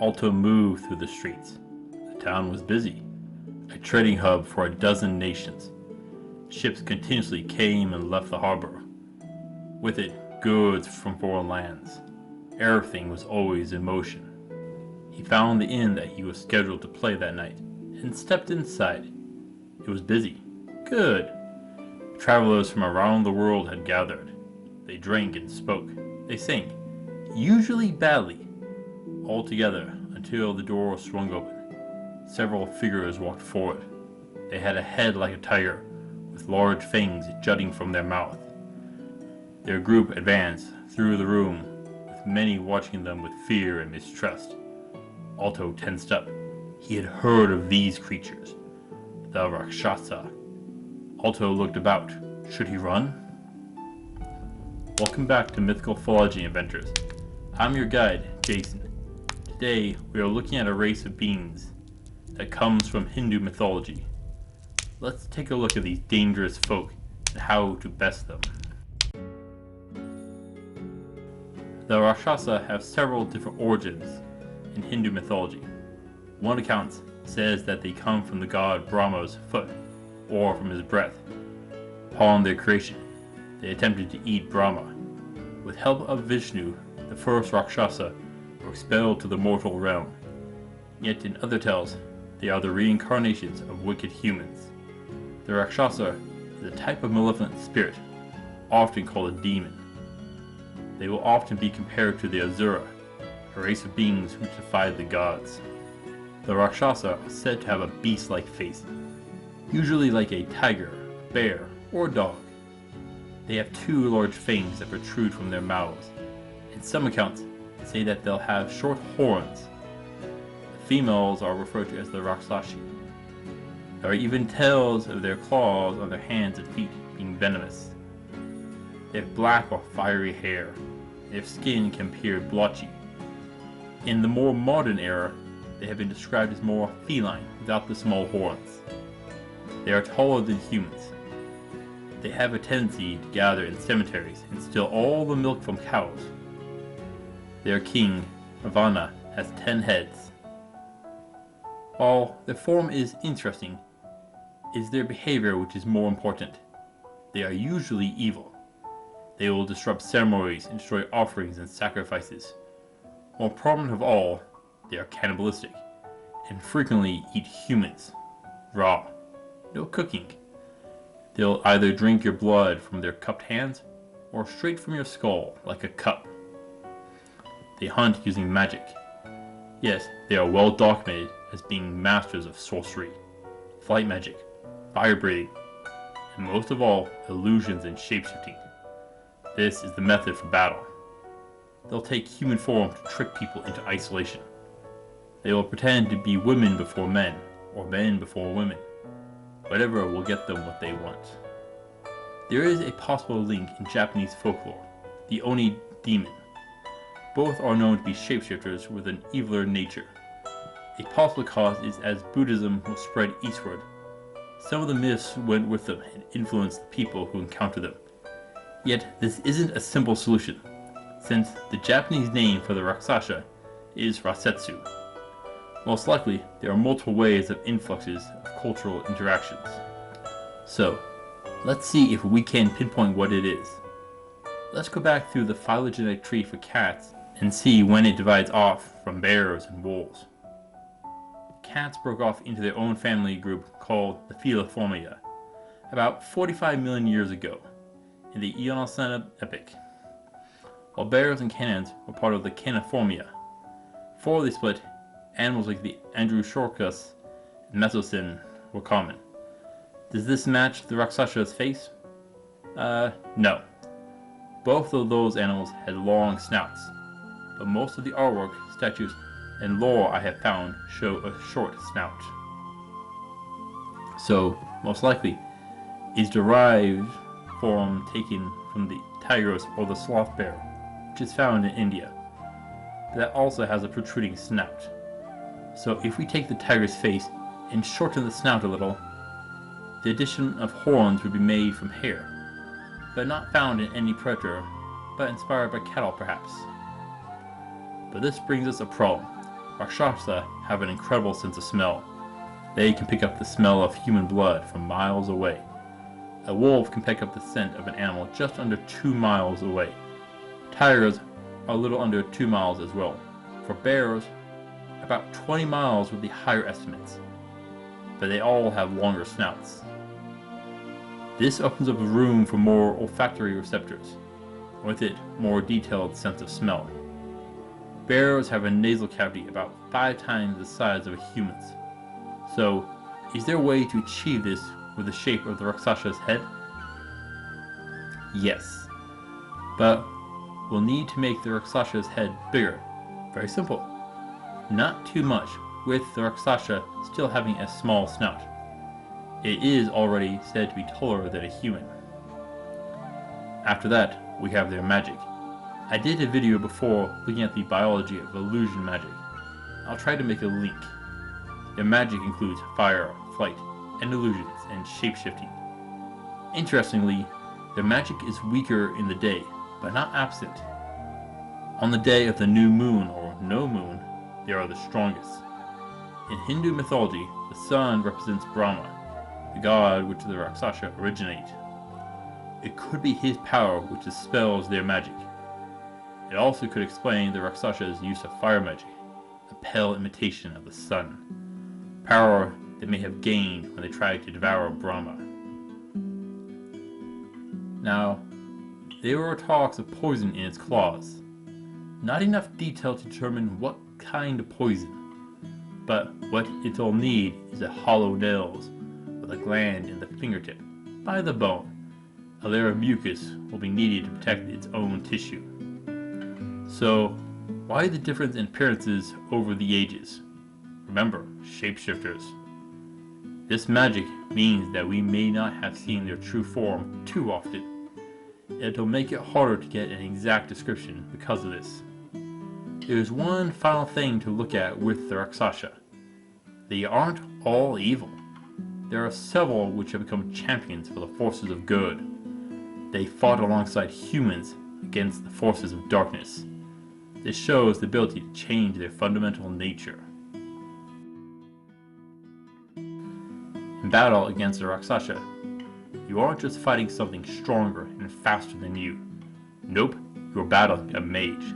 Alto moved through the streets. The town was busy, a trading hub for a dozen nations. Ships continuously came and left the harbor. With it, goods from foreign lands. Everything was always in motion. He found the inn that he was scheduled to play that night and stepped inside. It was busy. Good. Travelers from around the world had gathered. They drank and spoke. They sang, usually badly, all together until the door swung open. Several figures walked forward. They had a head like a tiger, with large fangs jutting from their mouth. Their group advanced through the room, with many watching them with fear and mistrust. Alto tensed up. He had heard of these creatures, the Rakshasa. Alto looked about. Should he run? Welcome back to Mythical Phylogeny Adventures. I'm your guide, Jason. Today, we are looking at a race of beings that comes from Hindu mythology. Let's take a look at these dangerous folk and how to best them. The Rakshasa have several different origins in Hindu mythology. One account says that they come from the god Brahma's foot, or from his breath. Upon their creation, they attempted to eat Brahma. With help of Vishnu, the first Rakshasa were expelled to the mortal realm. Yet in other tales, they are the reincarnations of wicked humans. The Rakshasa is a type of malevolent spirit, often called a demon. They will often be compared to the Asura, a race of beings who defied the gods. The Rakshasa are said to have a beast-like face, usually like a tiger, bear, or dog. They have two large fangs that protrude from their mouths, and some accounts say that they'll have short horns. The females are referred to as the Rakshasi. There are even tales of their claws on their hands and feet being venomous. They have black or fiery hair. Their skin can appear blotchy. In the more modern era, they have been described as more feline without the small horns. They are taller than humans. They have a tendency to gather in cemeteries and steal all the milk from cows. Their king, Ravana, has 10 heads. While their form is interesting, it is their behavior which is more important. They are usually evil. They will disrupt ceremonies and destroy offerings and sacrifices. More prominent of all, they are cannibalistic and frequently eat humans, raw. No cooking. They'll either drink your blood from their cupped hands or straight from your skull like a cup. They hunt using magic. Yes, they are well documented as being masters of sorcery, flight magic, fire breathing, and most of all, illusions and shapeshifting. This is the method for battle. They'll take human form to trick people into isolation. They will pretend to be women before men, or men before women. Whatever will get them what they want. There is a possible link in Japanese folklore, the Oni demon. Both are known to be shapeshifters with an eviler nature. A possible cause is as Buddhism will spread eastward. Some of the myths went with them and influenced the people who encountered them. Yet this isn't a simple solution, since the Japanese name for the Rakshasa is Rasetsu. Most likely, there are multiple ways of influxes of cultural interactions. So, let's see if we can pinpoint what it is. Let's go back through the phylogenetic tree for cats and see when it divides off from bears and wolves. Cats broke off into their own family group called the Phylogeny about 45 million years ago in the Eocene epoch, while bears and canines were part of the Caniformia. Before they split, animals like the Andrewsarchus and Mesocene were common. Does this match the Raksasa's face? No. Both of those animals had long snouts, but most of the artwork, statues, and lore I have found show a short snout. So, most likely, is derived form taken from the tigris or the sloth bear, which is found in India. That also has a protruding snout. So if we take the tiger's face and shorten the snout a little, the addition of horns would be made from hair, but not found in any predator, but inspired by cattle perhaps. But this brings us a problem. Rakshasa have an incredible sense of smell. They can pick up the smell of human blood from miles away. A wolf can pick up the scent of an animal just under 2 miles away. Tigers are a little under 2 miles as well. For bears, about 20 miles would be higher estimates, but they all have longer snouts. This opens up room for more olfactory receptors, with it more detailed sense of smell. Bears have a nasal cavity about 5 times the size of a human's. So, is there a way to achieve this with the shape of the Raksasa's head? Yes, but we'll need to make the Raksasa's head bigger. Very simple. Not too much, with the Rakshasa still having a small snout. It is already said to be taller than a human. After that, we have their magic. I did a video before looking at the biology of illusion magic. I'll try to make a link. Their magic includes fire, flight, and illusions, and shapeshifting. Interestingly, their magic is weaker in the day, but not absent. On the day of the new moon or no moon, they are the strongest. In Hindu mythology, the sun represents Brahma, the god which the Rakshasa originate. It could be his power which dispels their magic. It also could explain the Raksasa's use of fire magic, a pale imitation of the sun, power they may have gained when they tried to devour Brahma. Now, there were talks of poison in its claws. Not enough detail to determine what kind of poison, but what it'll need is a hollow nails with a gland in the fingertip, by the bone. A layer of mucus will be needed to protect its own tissue. So, why the difference in appearances over the ages? Remember, shapeshifters. This magic means that we may not have seen their true form too often. It'll make it harder to get an exact description because of this. There's one final thing to look at with the Rakshasa. They aren't all evil. There are several which have become champions for the forces of good. They fought alongside humans against the forces of darkness. This shows the ability to change their fundamental nature. In battle against the Rakshasa, you aren't just fighting something stronger and faster than you. Nope, you're battling a mage.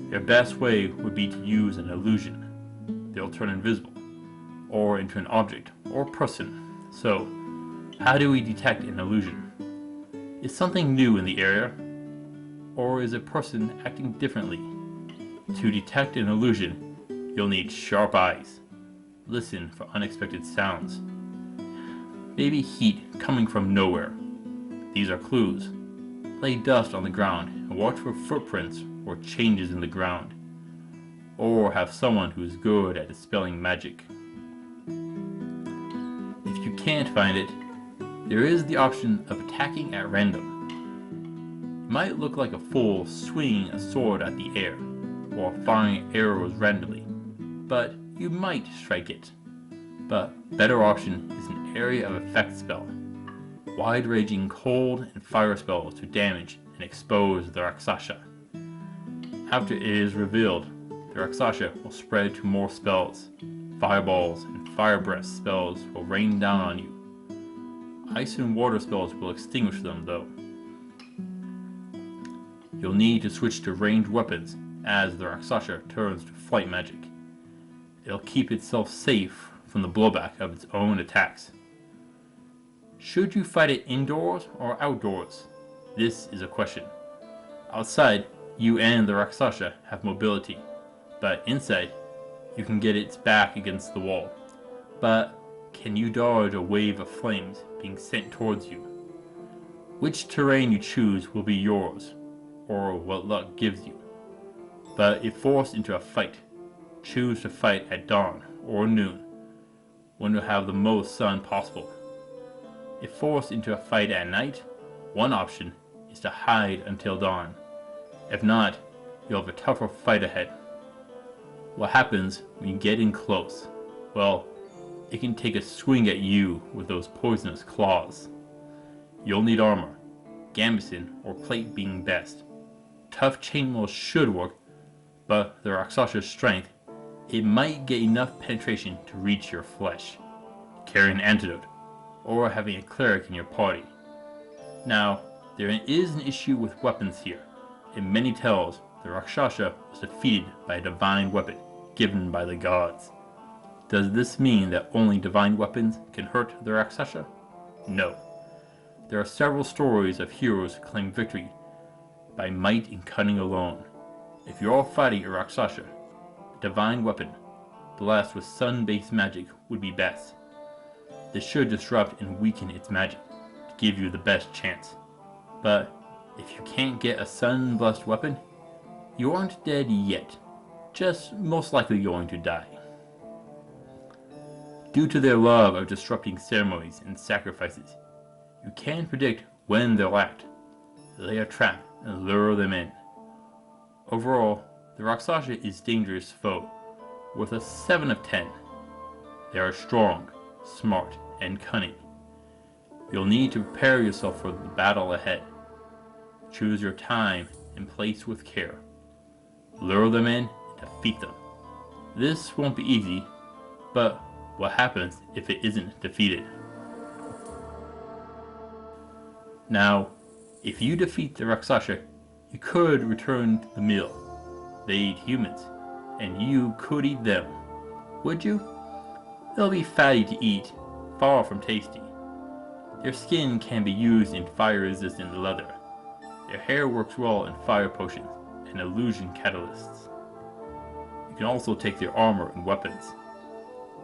Their best way would be to use an illusion. They'll turn invisible, or into an object, or person. So, how do we detect an illusion? Is something new in the area? Or is a person acting differently? To detect an illusion, you'll need sharp eyes. Listen for unexpected sounds. Maybe heat coming from nowhere. These are clues. Lay dust on the ground and watch for footprints or changes in the ground. Or have someone who is good at dispelling magic. If you can't find it, there is the option of attacking at random. It might look like a fool swinging a sword at the air, or firing arrows randomly, but you might strike it. But better option is an area of effect spell. Wide-ranging cold and fire spells to damage and expose the Rakshasa. After it is revealed, the Rakshasa will spread to more spells. Fireballs and fire breath spells will rain down on you. Ice and water spells will extinguish them though. You'll need to switch to ranged weapons as the Rakshasa turns to flight magic. It'll keep itself safe from the blowback of its own attacks. Should you fight it indoors or outdoors? This is a question. Outside, you and the Rakshasa have mobility, but inside, you can get its back against the wall. But can you dodge a wave of flames being sent towards you? Which terrain you choose will be yours, or what luck gives you. But if forced into a fight, choose to fight at dawn or noon, when you'll have the most sun possible. If forced into a fight at night, one option is to hide until dawn. If not, you'll have a tougher fight ahead. What happens when you get in close? Well, it can take a swing at you with those poisonous claws. You'll need armor, gambeson or plate being best. Tough chainmail should work, but the Raksasa's strength it might get enough penetration to reach your flesh, carry an antidote, or having a cleric in your party. Now, there is an issue with weapons here. In many tales, the Rakshasa was defeated by a divine weapon given by the gods. Does this mean that only divine weapons can hurt the Rakshasa? No. There are several stories of heroes who claim victory by might and cunning alone. If you're all fighting a Rakshasa, a divine weapon, blessed with sun-based magic would be best. This should disrupt and weaken its magic to give you the best chance. But if you can't get a sun-blessed weapon, you aren't dead yet, just most likely going to die. Due to their love of disrupting ceremonies and sacrifices, you can predict when they'll act, lay a trap, and lure them in. Overall, the Rakshasa is a dangerous foe, with a 7 of 10. They are strong, smart, and cunning. You'll need to prepare yourself for the battle ahead. Choose your time and place with care. Lure them in and defeat them. This won't be easy, but what happens if it isn't defeated? Now, if you defeat the Rakshasa, you could return to the meal. They eat humans, and you could eat them. Would you? They'll be fatty to eat, far from tasty. Their skin can be used in fire-resistant leather. Their hair works well in fire potions and illusion catalysts. You can also take their armor and weapons.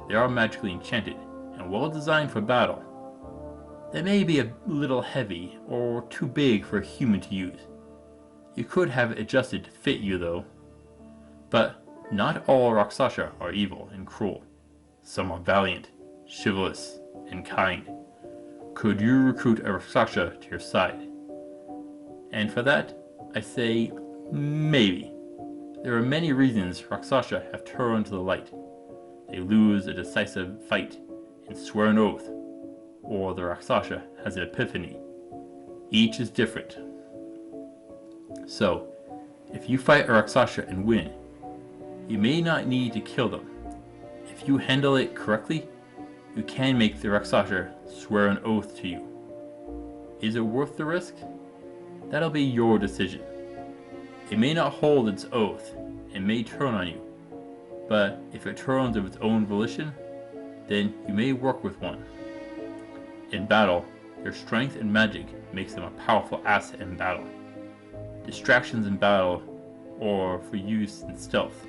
They are magically enchanted and well designed for battle. They may be a little heavy or too big for a human to use. You could have it adjusted to fit you though. But not all Rakshasa are evil and cruel. Some are valiant, chivalrous, and kind. Could you recruit a Rakshasa to your side? And for that, I say maybe. There are many reasons Rakshasa have turned to the light. They lose a decisive fight and swear an oath, or the Rakshasa has an epiphany. Each is different. So, if you fight a Rakshasa and win, you may not need to kill them. If you handle it correctly, you can make the Rakshasa swear an oath to you. Is it worth the risk? That'll be your decision. It may not hold its oath and may turn on you, but if it turns of its own volition, then you may work with one. In battle, their strength and magic makes them a powerful asset in battle. Distractions in battle, or for use in stealth.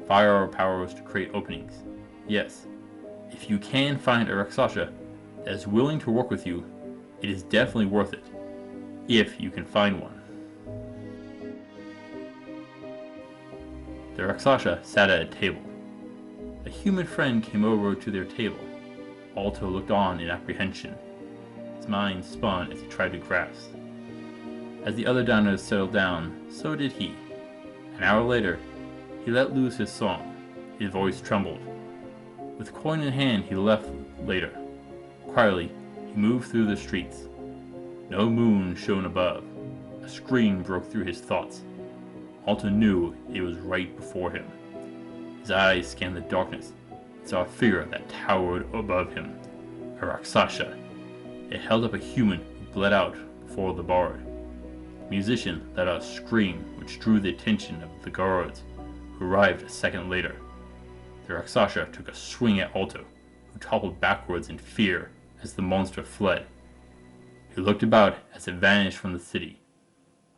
Fire powers to create openings. Yes, if you can find a Rakshasa that is willing to work with you, it is definitely worth it, if you can find one. The Rakshasa sat at a table. A human friend came over to their table. Alto looked on in apprehension. His mind spun as he tried to grasp. As the other diners settled down, so did he. An hour later, he let loose his song. His voice trembled. With coin in hand, he left later. Quietly, he moved through the streets. No moon shone above. A scream broke through his thoughts. Alto knew it was right before him. His eyes scanned the darkness and saw a figure that towered above him. A Rakshasa. It held up a human who bled out before the bard. The musician let out a scream which drew the attention of the guards, who arrived a second later. The Rakshasa took a swing at Alto, who toppled backwards in fear as the monster fled. He looked about as it vanished from the city.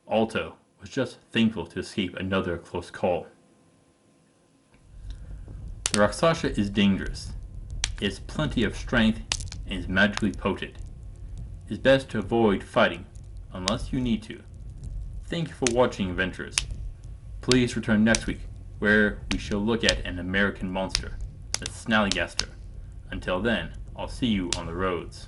Alto was just thankful to escape another close call. The Rakshasa is dangerous. It has plenty of strength and is magically potent. It is best to avoid fighting, unless you need to. Thank you for watching, adventurers. Please return next week, where we shall look at an American monster, the Snallygaster. Until then, I'll see you on the roads.